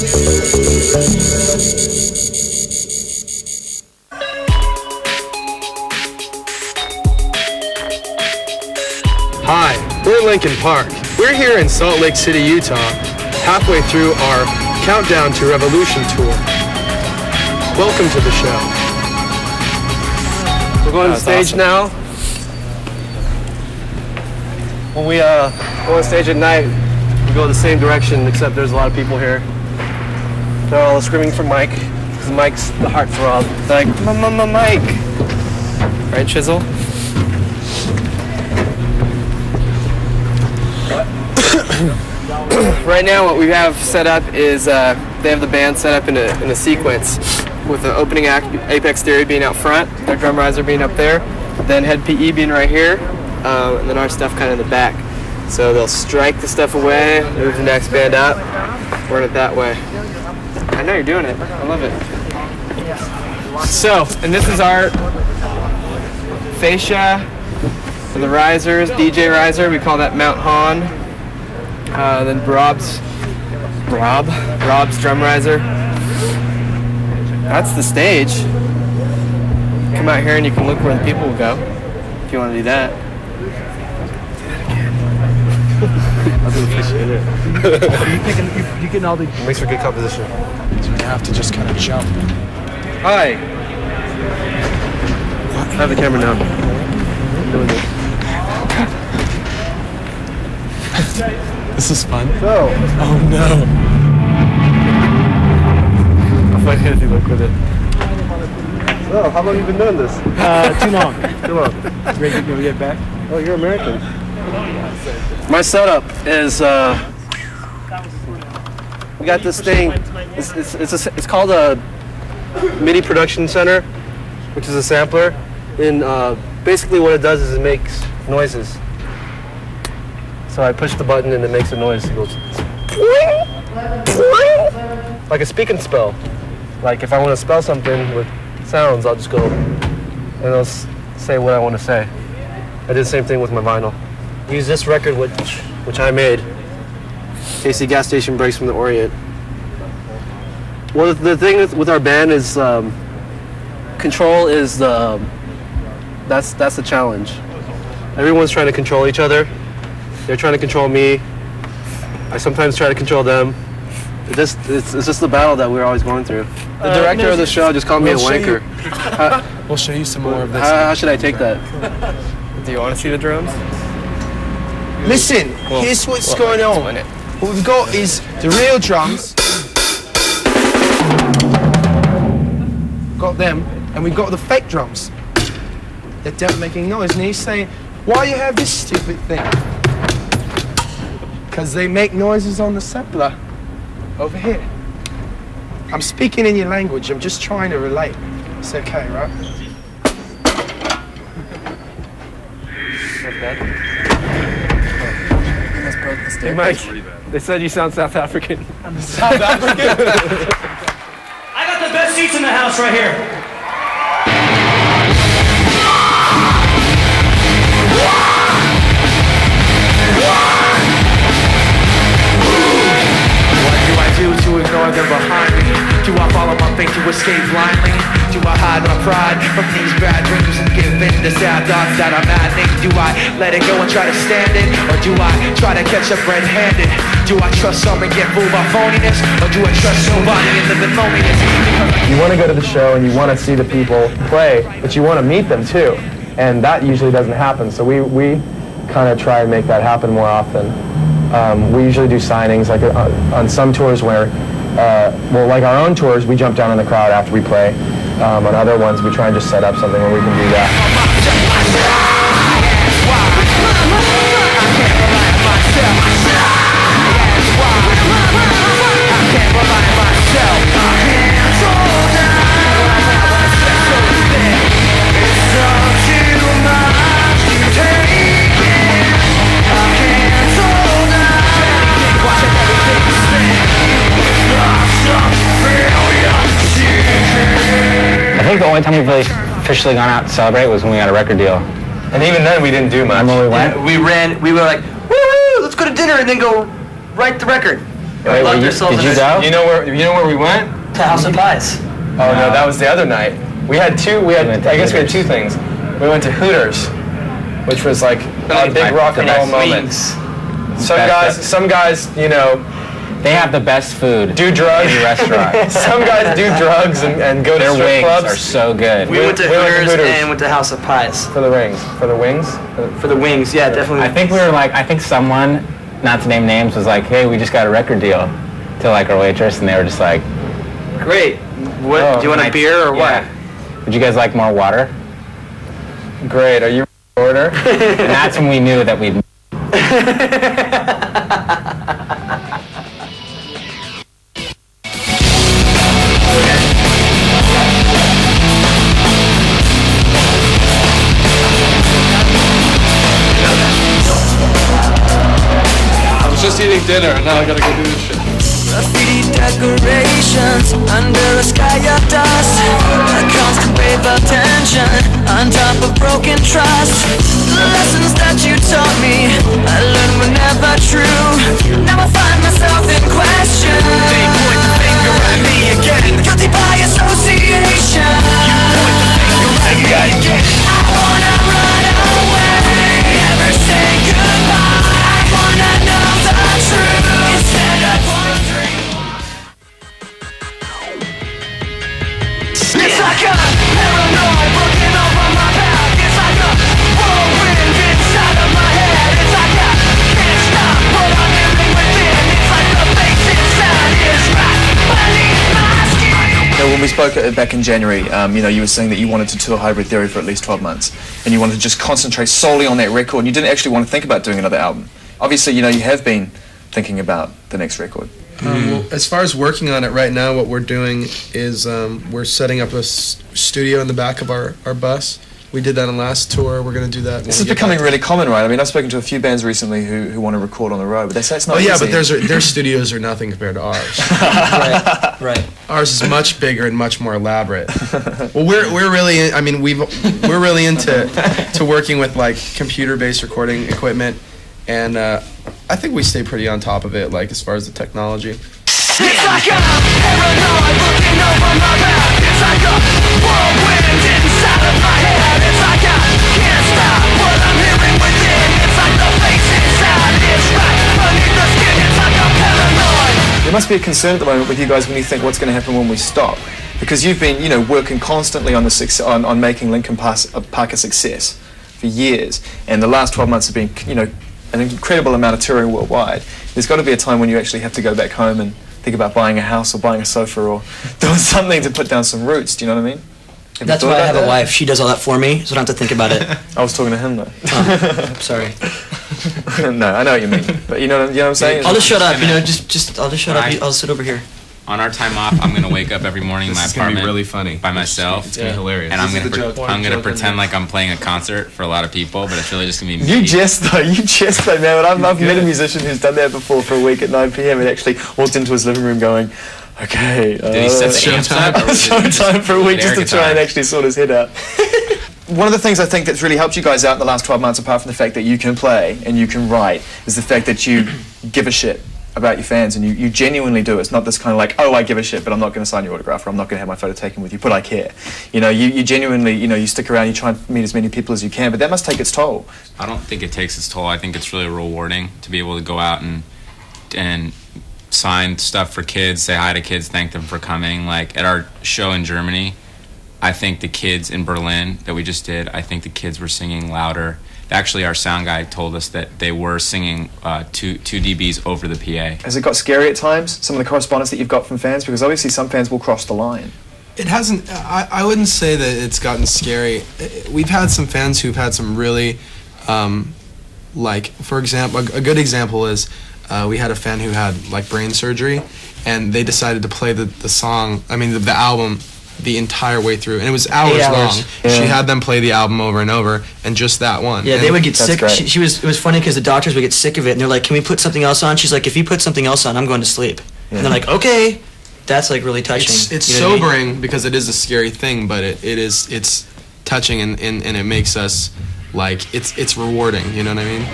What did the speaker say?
Hi, we're Linkin Park. We're here in Salt Lake City, Utah, halfway through our Countdown to Revolution tour. Welcome to the show. We're going on stage now. When we go on stage at night, we go the same direction, except there's a lot of people here. They're all screaming for Mike, because Mike's the heartthrob. They're like, Mike! Right, Chisel? Right now, what we have set up is they have the band set up in a sequence with the opening act, Apex Theory, being out front, their drum riser being up there, then Head PE being right here, and then our stuff kind of in the back. So they'll strike the stuff away, move the next band up, run it that way. I know you're doing it. I love it. So, and this is our fascia for the risers, DJ riser. We call that Mount Hahn. Then Rob's drum riser. That's the stage. Come out here and you can look where the people will go if you want to do that. I do appreciate it. You getting all the... It makes for good composition. So you have to just kind of jump. Hi. I have the camera now. Doing this. This is fun. So. Oh no. How funny does he look with it? So, how long have you been doing this? Too long. Too long. Ready to get back? Oh, you're American. My setup is, we got this thing, it's called a MIDI production center, which is a sampler. And basically what it does is it makes noises. So I push the button and it makes a noise. It goes like a speak and spell. Like if I want to spell something with sounds, I'll just go and it'll say what I want to say. I did the same thing with my vinyl. Use this record which I made. AC Gas Station Breaks from the Orient. Well, the thing with our band is control is that's the challenge. Everyone's trying to control each other. They're trying to control me. I sometimes try to control them. It's just the battle that we're always going through. The director of the show just called me a wanker. We'll show you some more of this. How should I take that? Do you want to see the drums? Listen, here's what's going on. What we've got is the real drums. Got them, and we've got the fake drums. They don't make any noise. And he's saying, why you have this stupid thing? Because they make noises on the sampler over here. I'm speaking in your language. I'm just trying to relate. It's okay, right? Not bad. Hey Mike, they said you sound South African. I'm South African? I got the best seats in the house right here. To ignore them behind me? Do I follow my fate to escape blindly? Do I hide my pride from these bad dreams and give in to sad thoughts that are maddening? Do I let it go and try to stand it? Or do I try to catch up red-handed? Do I trust some and get fooled by phoniness? Or do I trust nobody and live in loneliness? You want to go to the show and you want to see the people play, but you want to meet them too. And that usually doesn't happen, so we kind of try and make that happen more often. We usually do signings, like on some tours where, well, like our own tours, we jump down in the crowd after we play. On other ones, we try and just set up something where we can do that. I think the only time we've really officially gone out to celebrate was when we got a record deal. And even then, we didn't do much. Remember we went? We were like, woo, let's go to dinner and then go write the record. Wait, did you go? You know where we went? To House of Pies. Oh no, that was the other night. We had two. I guess we had two things. We went to Hooters, which was like a big rock and roll moment. Some guys, you know, they have the best food. Do drugs. In the restaurant. Some guys do drugs and go to strip clubs. Their wings are so good. We went to Hooters and went to House of Pies. For the rings. For the wings? For the wings, yeah, definitely. I think someone, not to name names, was like, hey, we just got a record deal to like our waitress, and they were just like, great. What? Do you want a beer or what? Would you guys like more water? Great. Are you order? And that's when we knew that we'd. I was just eating dinner and now I gotta go do this shit. Graffiti decorations under a sky of dust. A constant wave of tension on top of broken trust. The lessons that you taught me, I learned were never true. Now I find myself in question. They point the finger at me again. Guilty by association. You point the finger at me again. I wanna run away, never say goodbye. I wanna know the truth instead of wondering. It's like a paranoid looking over my back. It's like a whirlwind inside of my head. It's like I can't stop what I'm hearing within. It's like the face inside is right beneath my skin. When we spoke back in January, you were saying that you wanted to tour Hybrid Theory for at least 12 months, and you wanted to just concentrate solely on that record, and you didn't actually want to think about doing another album. Obviously, you have been thinking about the next record. Well, as far as working on it right now, what we're doing is we're setting up a studio in the back of our bus. We did that on last tour. We're going to do that. This is becoming really common, right? I mean, I've spoken to a few bands recently who want to record on the road, but they say it's not easy. Yeah, but their studios are nothing compared to ours. Right. Ours is much bigger and much more elaborate. Well, we're really, we're really into working with like computer-based recording equipment, and I think we stay pretty on top of it, like as far as the technology. It's like a paranoid looking over my back. It's like a whirlwind inside of my head. It's like I can't stop what I'm hearing within. It's like the face inside is right beneath the skin. It's like a paranoid. There must be a concern at the moment with you guys when you think what's going to happen when we stop, because you've been, working constantly on on making Linkin Park a success for years, and the last 12 months have been, an incredible amount of touring worldwide. There's got to be a time when you actually have to go back home and think about buying a house or buying a sofa or doing something to put down some roots. Do you know what I mean? That's why I have a wife. She does all that for me, so I don't have to think about it. I was talking to him though. Oh, sorry. No, I know what you mean, but you know what I'm saying. I'll just shut up. I'll just shut up. I'll sit over here. On our time off, I'm gonna wake up every morning in my apartment really funny. by myself. It's gonna be hilarious. And I'm gonna pretend like I'm playing a concert for a lot of people, but it's really just gonna be me. You jest though, man. I've met a musician who's done that before for a week at 9 p.m. and actually walked into his living room going, okay, did he set the amps up? Showtime for a week just to try and actually sort his head out. One of the things I think that's really helped you guys out in the last 12 months, apart from the fact that you can play and you can write, is the fact that you give a shit about your fans, and you genuinely do. It's not this kind of like, oh, I give a shit, but I'm not going to sign your autograph, or I'm not going to have my photo taken with you, but I care. You genuinely, you stick around, you try and meet as many people as you can, but that must take its toll. I don't think it takes its toll. I think it's really rewarding to be able to go out and sign stuff for kids, say hi to kids, thank them for coming. Like at our show in Germany, I think the kids in Berlin that we just did, I think the kids were singing louder. Actually, our sound guy told us that they were singing 2 dBs over the PA. Has it got scary at times, some of the correspondence that you've got from fans? Because obviously some fans will cross the line. It hasn't, I wouldn't say that it's gotten scary. We've had some fans who've had some really, like, for example, a good example is we had a fan who had, like, brain surgery, and they decided to play the song, the album, the entire way through, and it was hours long. Yeah. She had them play the album over and over, and just that one. Yeah, and they would get sick. It was funny because the doctors would get sick of it, and they're like, "Can we put something else on?" She's like, "If you put something else on, I'm going to sleep." Yeah. And they're like, "Okay." That's like really touching. It's sobering because it is a scary thing, but it's touching, and it makes us like it's rewarding. You know what I mean?